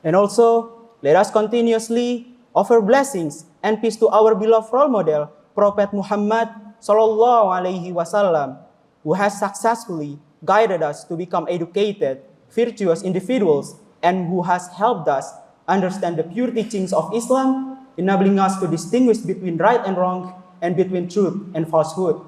And also, let us continuously offer blessings and peace to our beloved role model, Prophet Muhammad Sallallahu Alaihi Wasallam, who has successfully guided us to become educated, virtuous individuals, and who has helped us understand the pure teachings of Islam, enabling us to distinguish between right and wrong and between truth and falsehood.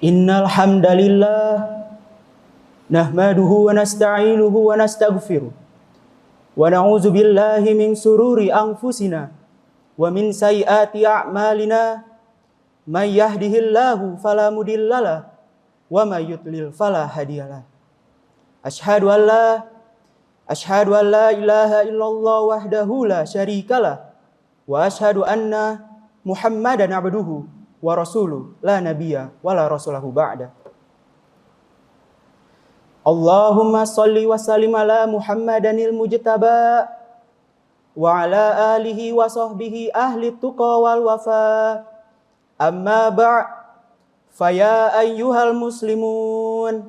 Innal hamdalillah nahmaduhu wa nasta'inuhu wa nastaghfiruh wa na'udzu billahi min sururi anfusina wa min sayyiati a'malina may yahdihillahu fala mudhillalah wa may yudlil fala hadiyalah. Asyhadu an la ilaha illallah wahdahu la syarikalah wa asyhadu anna Muhammadan abduhu wa rasuluh la nabiyya wa la rasulahu ba'da. Allahumma salli wa sallim ala Muhammadanil mujtaba wa ala alihi wa sahbihi ahli tuqa wal wafa. Amma ba'd, faya ayyuhal muslimun,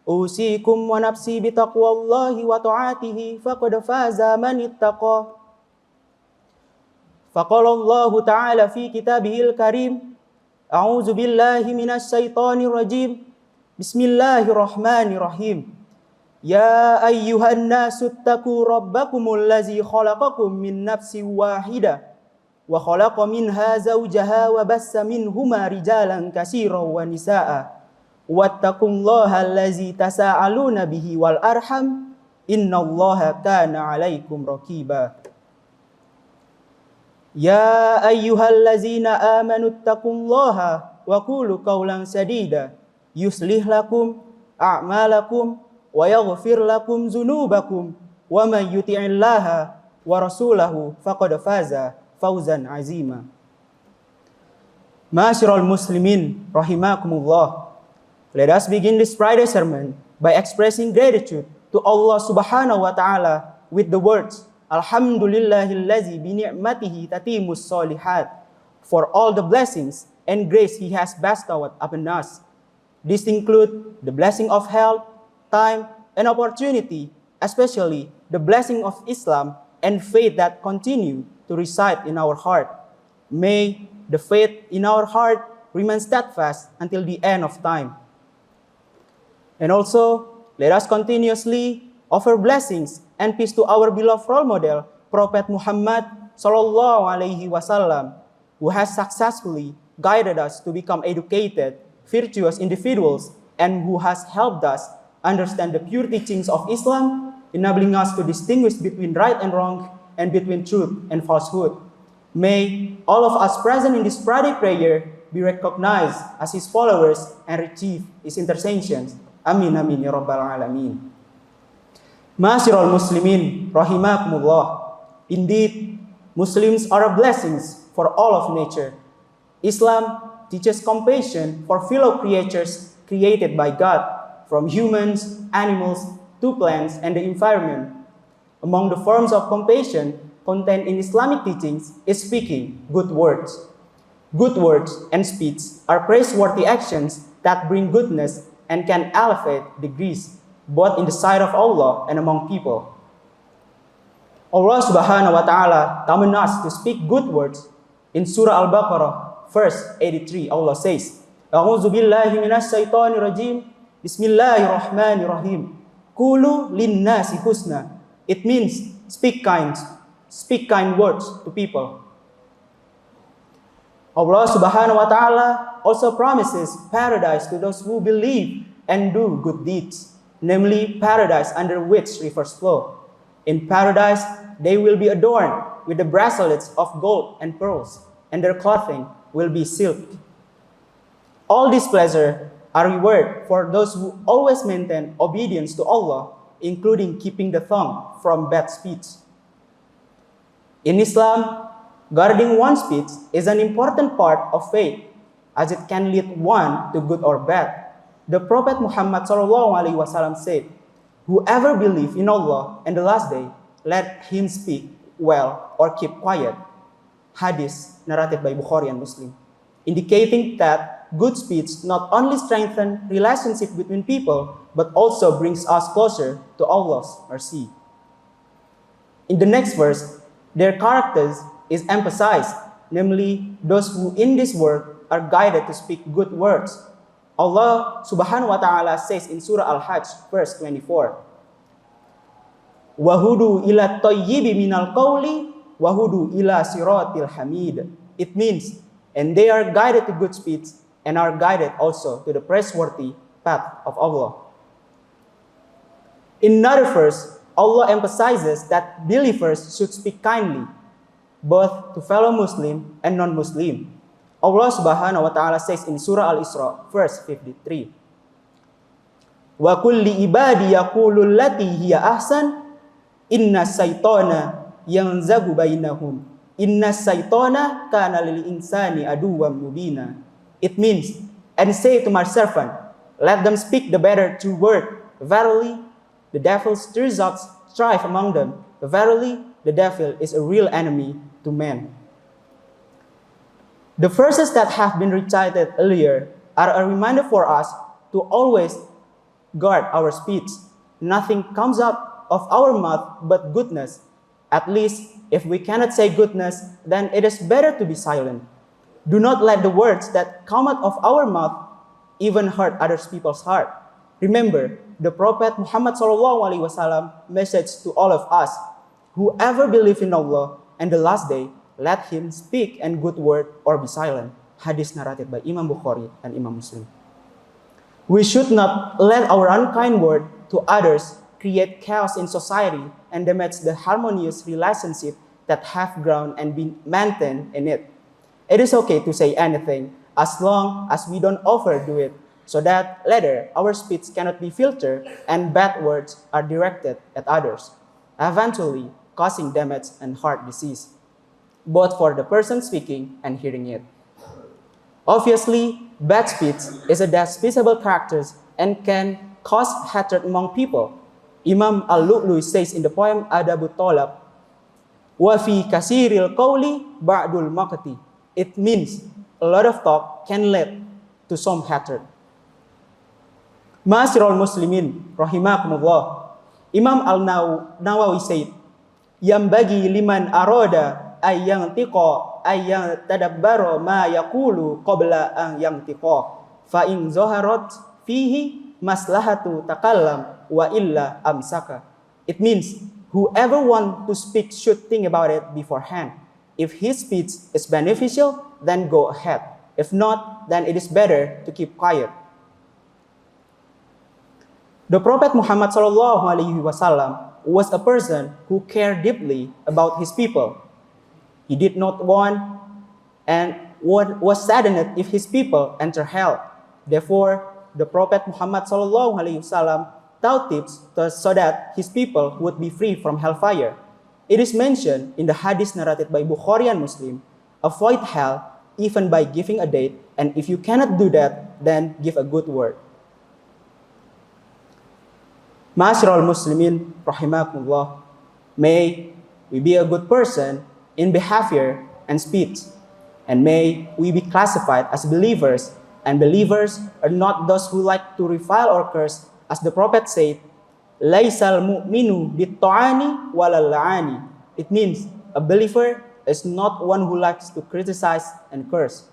usikum wa nafsi bitaqwallahi wa ta'atihi faqad faza man ittaqa. Faqala Allah ta'ala fi kitabihil karim, a'udzu billahi minasy syaithanir rajim. Bismillahirrahmanirrahim. Ya ayyuhan nasu ttaqu rabbakumul ladzi khalaqakum min nafsin wahidah wa khalaqa minha zawjaha wa bassa minhuma rijalan katsiran wa nisaa wattaqullaha allazi tasaaluna bihi wal arham innallaha kana 'alaikum raqiba. Ya ayyuhallazina amanu taqullaha wa qulu qawlan sadida yuslih lakum a'malakum wa yaghfir lakum dzunubakum wa may yuti'illaha wa rasulahu faqad faza fawzan 'azima. Ma'asyiral muslimin rahimakumullah. Let us begin this Friday sermon by expressing gratitude to Allah Subhanahu wa ta'ala with the words Alhamdulillahillazi bi ni'matihi tatimus solihat, for all the blessings and grace He has bestowed upon us. These include the blessing of health, time, and opportunity, especially the blessing of Islam and faith that continue to reside in our heart. May the faith in our heart remain steadfast until the end of time. And also, let us continuously offer blessings and peace to our beloved role model, Prophet Muhammad Sallallahu Alaihi Wasallam, who has successfully guided us to become educated, virtuous individuals, and who has helped us understand the pure teachings of Islam, enabling us to distinguish between right and wrong and between truth and falsehood. May all of us present in this Friday prayer be recognized as His followers and receive His intercessions. Amin amin ya rabbal alamin. Ma'asyiral muslimin rahimakumullah. Indeed, Muslims are blessings for all of nature. Islam teaches compassion for fellow creatures created by God, from humans, animals, to plants and the environment. Among the forms of compassion contained in Islamic teachings is speaking good words. Good words and speech are praiseworthy actions that bring goodness and can elevate degrees, both in the sight of Allah and among people. Allah Subhanahu wa ta'ala commands us to speak good words. In Surah Al-Baqarah, verse 83, Allah says, A'udzu billahi minasy syaithanir rajim. Bismillahirrahmanirrahim. Qulu linnasi husna. It means speak kind words to people. Allah Subhanahu wa ta'ala also promises paradise to those who believe and do good deeds, namely paradise under which rivers flow. In paradise, they will be adorned with the bracelets of gold and pearls, and their clothing will be silk. All these pleasures are reward for those who always maintain obedience to Allah, including keeping the tongue from bad speech. In Islam, guarding one's speech is an important part of faith, as it can lead one to good or bad. the Prophet Muhammad SAW said, "Whoever believes in Allah and the last day, let him speak well or keep quiet." Hadith narrated by Bukhari and Muslim, indicating that good speech not only strengthens relationship between people, but also brings us closer to Allah's mercy. In the next verse, their characters is emphasized, namely those who in this world are guided to speak good words. Allah subhanahu wa ta'ala says in Surah Al-Hajj, verse 24, "Wahudu ila tayyibi minal qawli, wahudu ila siratil hamid." It means, and they are guided to good speech and are guided also to the praiseworthy path of Allah. In another verse, Allah emphasizes that believers should speak kindly, both to fellow Muslim and non-Muslim. Allah subhanahu wa ta'ala says in Surah Al-Isra, verse 53, "Wa kulli ibadi yaqulu allati hiya ahsan, inna syaitana yanzagu bainahum, inna syaitana kana lil insani aduwwan mubina." It means, "And say to my servant, let them speak the better true word. Verily, the devil stirs up strife among them. Verily, the devil is a real enemy to men." The verses that have been recited earlier are a reminder for us to always guard our speech. Nothing comes out of our mouth but goodness. At least, if we cannot say goodness, then it is better to be silent. Do not let the words that come out of our mouth even hurt other people's heart. Remember, the Prophet Muhammad SAW message to all of us, "Whoever believes in Allah and the last day, let him speak and good word or be silent." Hadith narrated by Imam Bukhari and Imam Muslim. We should not let our unkind word to others create chaos in society and damage the harmonious relationship that have grown and been maintained in it. It is okay to say anything as long as we don't overdo it, so that later our speech cannot be filtered and bad words are directed at others, eventually causing damage and heart disease, both for the person speaking and hearing it. Obviously, bad speech is a despicable character and can cause hatred among people. Imam Al-Lu'lu'i says in the poem Adabut Talab, "Wa fi kasiril qawli ba'dul maqti." It means a lot of talk can lead to some hatred. Ma'asyiral muslimin rahimakumullah. Imam Al-Nawawi said, "Yambagi liman arada ayyang tiqa ayyang tadabbara ma yaqulu qabla an yantiqa, fa in zaharat fihi maslahatu takallam wa illa amsaka." It means whoever want to speak should think about it beforehand. If his speech is beneficial, then go ahead. If not, then it is better to keep quiet. The Prophet Muhammad SAW was a person who cared deeply about his people. He did not want and was saddened if his people enter hell. Therefore, the Prophet Muhammad SAW taught tips so that his people would be free from hellfire. It is mentioned in the hadith narrated by Bukhari and Muslim, "Avoid hell even by giving a date, and if you cannot do that, then give a good word." Ma'asyiral muslimin rahimakumullah. May we be a good person in behavior and speech, and may we be classified as believers, and believers are not those who like to revile or curse, as the Prophet said, "Laisal mu'minu bit-ta'ani walal la'ani." It means a believer is not one who likes to criticize and curse.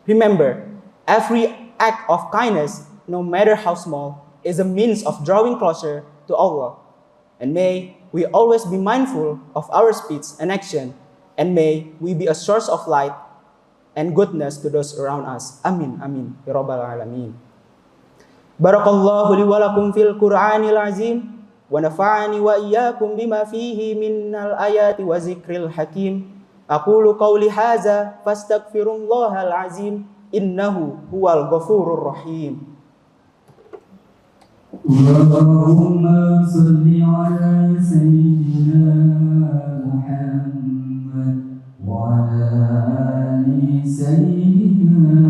Remember, every act of kindness, no matter how small, is a means of drawing closer to Allah. And may we always be mindful of our speech and action, and may we be a source of light and goodness to those around us. Amin, amin, ya rabbal alamin. Barakallahu li wa lakum fil Qur'anil azim, wa nafa'ani wa iyyakum bima fihi minal ayati wa zikril hakim. Aqulu qawli hadza fastaghfirullahal azim, innahu huwal ghafurur rahim. Allahumma salli ala sayyidina Muhammad wa ala ali sayyidina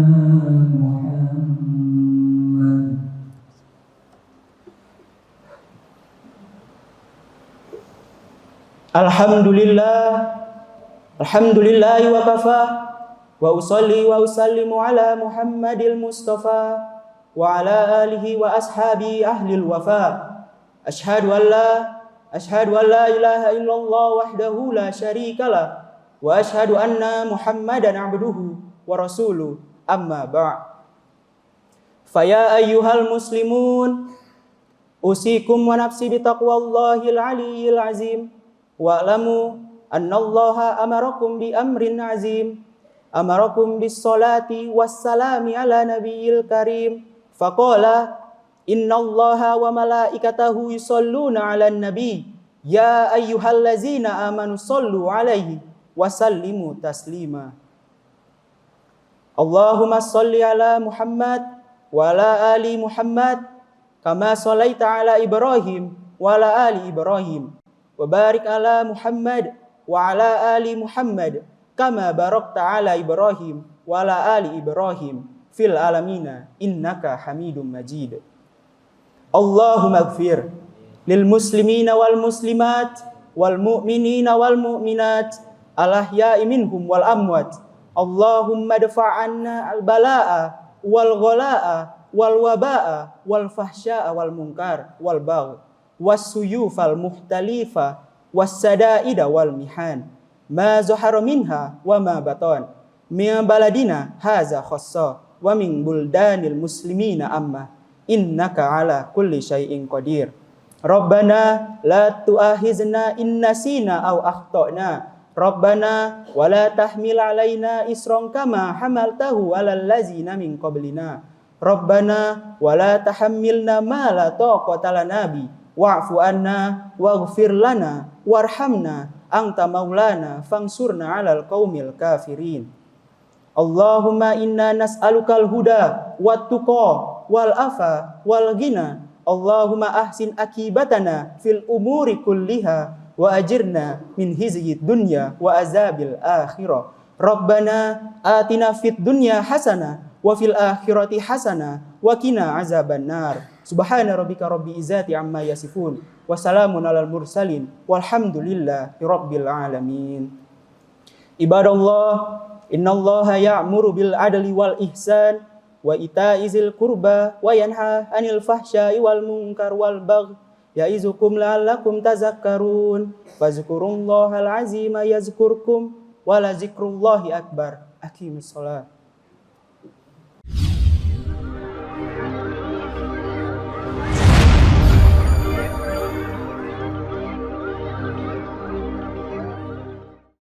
Muhammad. Alhamdulillah wa kafa wa usalli wa usallimu ala Muhammadil Mustafa wa ala alihi wa ashabi ahlil wafa. Ashhadu an la ilaha illallah wahdahu la syarikalah wa ashhadu anna Muhammadan abduhu wa rasuluh, amma ba'd. Faya ayyuhal muslimun, usikum wa nafsi bitaqwallahil aliyyil azim, wa'lamu annallaha amarakum bi amrin azim, amarakum bis salati wassalami ala nabiyil karim, faqala innallaha wa malaikatahu yusalluna ala nabi, ya ayyuhallazina amanu sallu alaihi wa sallimu taslima. Allahumma salli ala Muhammad wa ala ali Muhammad kama sallaita ala Ibrahim wa ala ali Ibrahim, wa barik ala Muhammad wa ala ali Muhammad kama barakta ala Ibrahim wa ala ali Ibrahim fil alamina innaka Hamidum Majid. Allahumma ighfir lil muslimina wal muslimat wal mu'minina wal mu'minat al ahya'i minhum wal amwat. Allahumma dfa' anna al bala'a wal ghalaa wal wabaa wal fahsyaa wal munkar wal bagh was suyufal muhtalifa was sadaida wal mihan ma zahara minha wa ma batan min baladina haza khassa wa min buldanil muslimina amma innaka ala kulli syai'in qadir. Rabbana la tu'akhizna in nasina aw akhtana, Rabbana wa la tahmil alaina isran kama hamaltahu alal ladzina min qablina, Rabbana wa la tahammilna ma la taqata lana bi, wa'fu anna waghfir lana warhamna anta maulana fansurna 'alal qaumil kafirin. Allahumma inna nas'alukal huda wat tuqa wal afa wal ghina. Allahumma ahsin akibatana fil umuri kulliha wa ajirna min hizyid dunya wa azabil akhirah. Rabbana atina fid dunya hasanah wa fil akhirati hasanah wa qina azaban nar. Subhana rabbika rabbil izzati amma yasifun wa salamun alal mursalin walhamdulillahi rabbil alamin. Ibadallah, innallaha ya'muru bil adli wal ihsan wa ita'izil qurba wa yanha 'anil fahsya'i wal munkar wal bagh ya'izukum la'allakum tazakkarun. Fazkurullahal azima yazkurkum wa la zikrullahi akbar. Aqimus shalah.